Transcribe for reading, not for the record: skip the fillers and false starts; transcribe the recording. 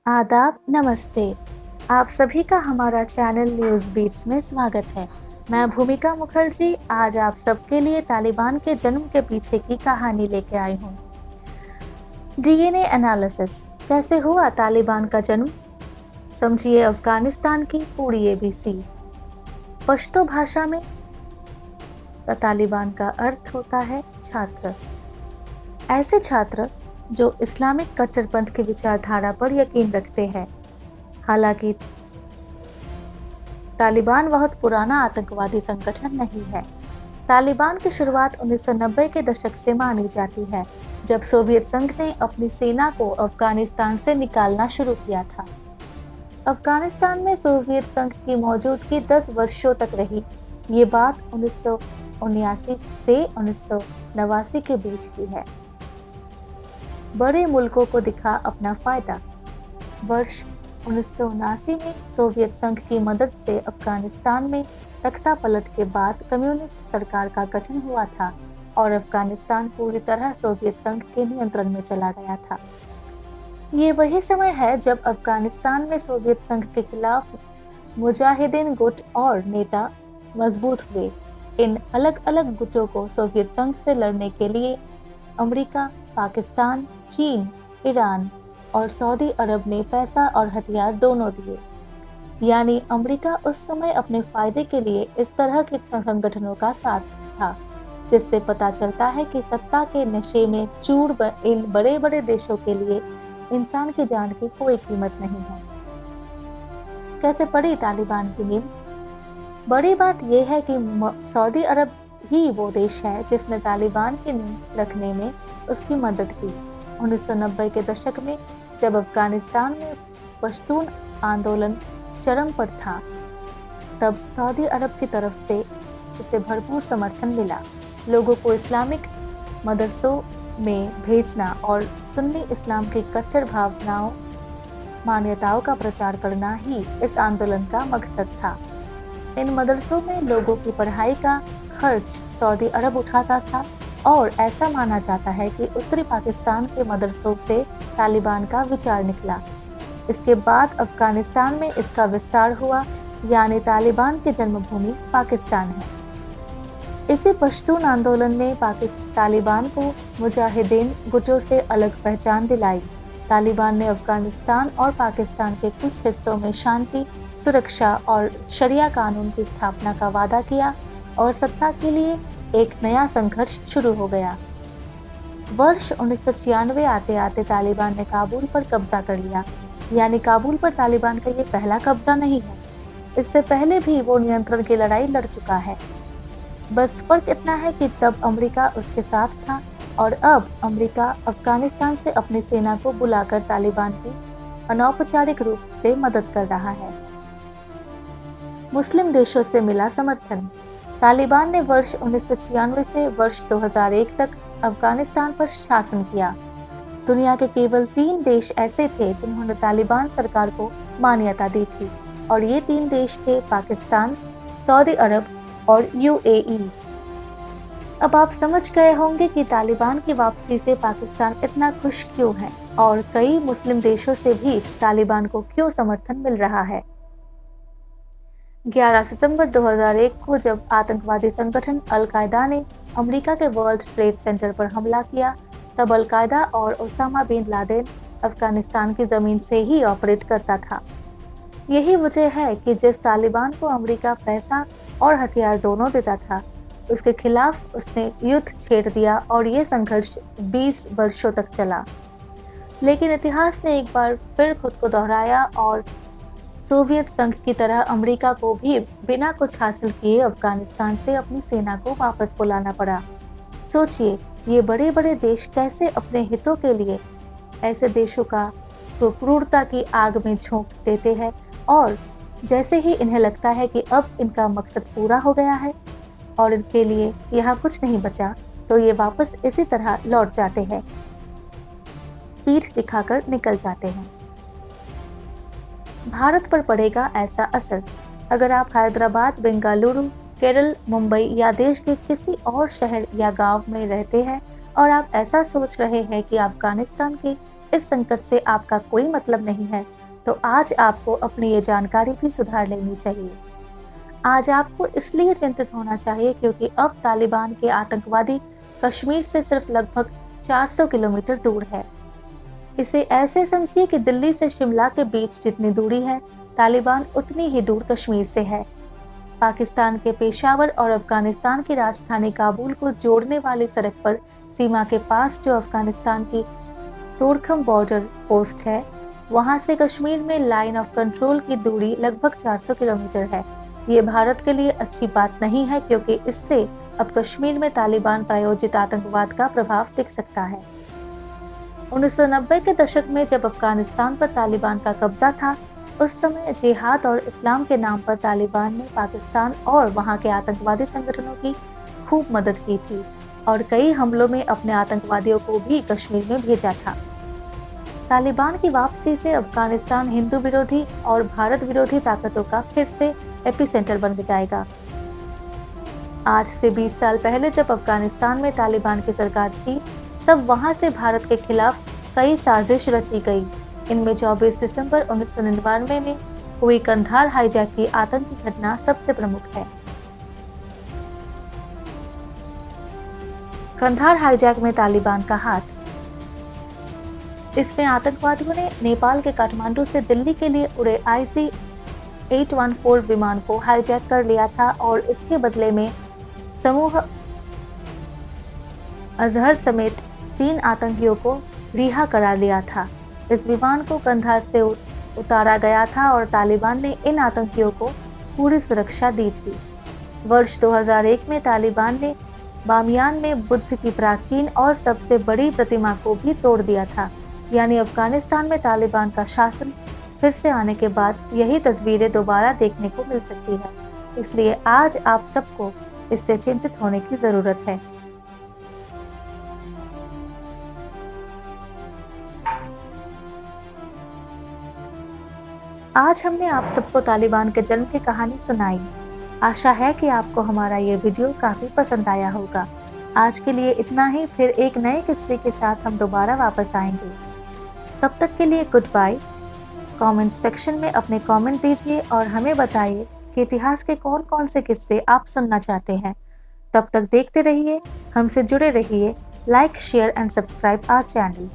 आदाब, नमस्ते। आप सभी का हमारा चैनल न्यूज़ बीट्स में स्वागत है। मैं भूमिका मुखर्जी आज आप सबके लिए तालिबान के जन्म के पीछे की कहानी लेके आई हूँ। डीएनए एनालिसिस कैसे हुआ तालिबान का जन्म? समझिए अफगानिस्तान की पूरी एबीसी। पश्तो भाषा में तालिबान का अर्थ होता है छात्र। ऐसे छात्र जो इस्लामिक कट्टरपंथ की विचारधारा पर यकीन रखते हैं। हालांकि तालिबान बहुत पुराना आतंकवादी संगठन नहीं है। तालिबान की शुरुआत 1990 के दशक से मानी जाती है, जब सोवियत संघ ने अपनी सेना को अफगानिस्तान से निकालना शुरू किया था। अफगानिस्तान में सोवियत संघ की मौजूदगी 10 वर्षों तक रही। ये बात 1979 से 1989 के बीच की है। बड़े मुल्कों को दिखा अपना फायदा। वर्ष 1979 में सोवियत संघ की मदद से अफगानिस्तान में तख्ता पलट के बाद कम्युनिस्ट सरकार का गठन हुआ था और अफगानिस्तान पूरी तरह सोवियत संघ के नियंत्रण में चला गया था। ये वही समय है जब अफगानिस्तान में सोवियत संघ के खिलाफ मुजाहिदीन गुट और नेता मजबूत हुए। इन अलग अलग गुटों को सोवियत संघ से लड़ने के लिए अमेरिका, पाकिस्तान, चीन, ईरान और सऊदी अरब ने पैसा और हथियार दोनों दिए। यानी अमेरिका उस समय अपने फायदे के लिए इस तरह के संगठनों का साथ था, जिससे पता चलता है कि सत्ता के नशे में चूर इन बड़े बड़े देशों के लिए इंसान की जान की कोई कीमत नहीं है। कैसे पड़ी तालिबान की नींव? बड़ी बात यह है कि सऊदी अरब ही वो देश है जिसने तालिबान की नींव रखने में उसकी मदद की। 1990 के दशक में जब अफगानिस्तान में पश्तून आंदोलन चरम पर था, तब सऊदी अरब की तरफ से इसे भरपूर समर्थन मिला। लोगों को इस्लामिक मदरसों में भेजना और सुन्नी इस्लाम की कट्टर भावनाओं मान्यताओं का प्रचार करना ही इस आंदोलन का मकसद था। इन मदरसों में लोगों की पढ़ाई का खर्च सऊदी अरब उठाता था और ऐसा माना जाता है कि उत्तरी पाकिस्तान के मदरसों से तालिबान का विचार निकला। इसके बाद अफगानिस्तान में इसका विस्तार हुआ, यानी तालिबान की जन्मभूमि पाकिस्तान है। इसी पश्तून आंदोलन ने तालिबान को मुजाहिदीन गुटों से अलग पहचान दिलाई। तालिबान ने अफगानिस्तान और पाकिस्तान के कुछ हिस्सों में शांति, सुरक्षा और शरिया कानून की स्थापना का वादा किया और सत्ता के लिए एक नया संघर्ष शुरू हो गया। वर्ष 1996 आते आते तालिबान ने काबुल पर कब्जा कर लिया। यानी काबुल पर तालिबान का ये पहला कब्जा नहीं है, इससे पहले भी वो नियंत्रण की लड़ाई लड़ चुका है। बस फर्क इतना है कि तब अमेरिका उसके साथ था और अब अमेरिका अफगानिस्तान से अपनी सेना को बुलाकर तालिबान की अनौपचारिक रूप से मदद कर रहा है। मुस्लिम देशों से मिला समर्थन। तालिबान ने वर्ष 1996 से वर्ष 2001 तक अफगानिस्तान पर शासन किया। दुनिया के केवल 3 देश ऐसे थे जिन्होंने तालिबान सरकार को मान्यता दी थी और ये 3 देश थे पाकिस्तान, सऊदी अरब और यूएई। अब आप समझ गए होंगे कि तालिबान की वापसी से पाकिस्तान इतना खुश क्यों है और कई मुस्लिम देशों से भी तालिबान को क्यों समर्थन मिल रहा है। 11 सितंबर 2001 को जब आतंकवादी संगठन अल-कायदा ने अमेरिका के वर्ल्ड ट्रेड सेंटर पर हमला किया, तब अल-कायदा और ओसामा बिन लादेन अफगानिस्तान की जमीन से ही ऑपरेट करता था। यही वजह है कि जिस तालिबान को अमेरिका पैसा और हथियार दोनों देता था, उसके खिलाफ उसने युद्ध छेड़ दिया और ये संघर्ष 20 वर्षों तक चला। लेकिन इतिहास ने एक बार फिर खुद को दोहराया और सोवियत संघ की तरह अमेरिका को भी बिना कुछ हासिल किए अफगानिस्तान से अपनी सेना को वापस बुलाना पड़ा। सोचिए, ये बड़े बड़े देश कैसे अपने हितों के लिए ऐसे देशों का क्रूरता की आग में झोंक देते हैं और जैसे ही इन्हें लगता है कि अब इनका मकसद पूरा हो गया है और इनके लिए यहाँ कुछ नहीं बचा, तो ये वापस इसी तरह लौट जाते हैं, पीठ दिखाकर निकल जाते हैं। भारत पर पड़ेगा ऐसा असर। अगर आप हैदराबाद, बेंगलुरु, केरल, मुंबई या देश के किसी और शहर या गांव में रहते हैं और आप ऐसा सोच रहे हैं कि अफगानिस्तान के इस संकट से आपका कोई मतलब नहीं है, तो आज आपको अपनी ये जानकारी भी सुधार लेनी चाहिए। आज आपको इसलिए चिंतित होना चाहिए क्योंकि अब तालिबान के आतंकवादी कश्मीर से सिर्फ लगभग 400 किलोमीटर दूर है। इसे ऐसे समझिए कि दिल्ली से शिमला के बीच जितनी दूरी है, तालिबान उतनी ही दूर कश्मीर से है। पाकिस्तान के पेशावर और अफगानिस्तान की राजधानी काबुल को जोड़ने वाली सड़क पर सीमा के पास जो अफगानिस्तान की तोरखम बॉर्डर पोस्ट है, वहां से कश्मीर में लाइन ऑफ कंट्रोल की दूरी लगभग 400 किलोमीटर है। ये भारत के लिए अच्छी बात नहीं है क्योंकि इससे अब कश्मीर में तालिबान प्रायोजित आतंकवाद का प्रभाव दिख सकता है। 1990 के दशक में जब अफगानिस्तान पर तालिबान का कब्जा था, उस समय जिहाद और इस्लाम के नाम पर तालिबान ने पाकिस्तान और वहां के आतंकवादी संगठनों की खूब मदद की थी और कई हमलों में अपने आतंकवादियों को भी कश्मीर में भेजा था। तालिबान की वापसी से अफगानिस्तान हिंदू विरोधी और भारत विरोधी ताकतों का फिर से एपिसेंटर बन जाएगा। आज से 20 साल पहले जब अफगानिस्तान में तालिबान की सरकार थी, तब वहां से भारत के खिलाफ कई साजिश रची गई। इनमें 24 दिसंबर 1999 में हुई कंधार हाईजैक की आतंकी घटना सबसे प्रमुख है। कंधार हाईजैक में तालिबान का हाथ। इसमें आतंकवादियों ने नेपाल के काठमांडू से दिल्ली के लिए उड़े IC-814 विमान को हाईजैक कर लिया था और इसके बदले में समूह अजहर समेत 3 आतंकियों को रिहा करा लिया था। इस विमान को कंधार से उतारा गया था और तालिबान ने इन आतंकियों को पूरी सुरक्षा दी थी। वर्ष 2001 में तालिबान ने बामियान में बुद्ध की प्राचीन और सबसे बड़ी प्रतिमा को भी तोड़ दिया था। यानी अफगानिस्तान में तालिबान का शासन फिर से आने के बाद यही तस्वीरें दोबारा देखने को मिल सकती है। इसलिए आज आप सबको इससे चिंतित होने की जरूरत है। आज हमने आप सबको तालिबान के जन्म की कहानी सुनाई। आशा है कि आपको हमारा ये वीडियो काफी पसंद आया होगा। आज के लिए इतना ही, फिर एक नए किस्से के साथ हम दोबारा वापस आएंगे। तब तक के लिए गुड बाय। कमेंट सेक्शन में अपने कमेंट दीजिए और हमें बताइए कि इतिहास के कौन कौन से किस्से आप सुनना चाहते हैं। तब तक देखते रहिए, हमसे जुड़े रहिए। Like, share and subscribe our channel.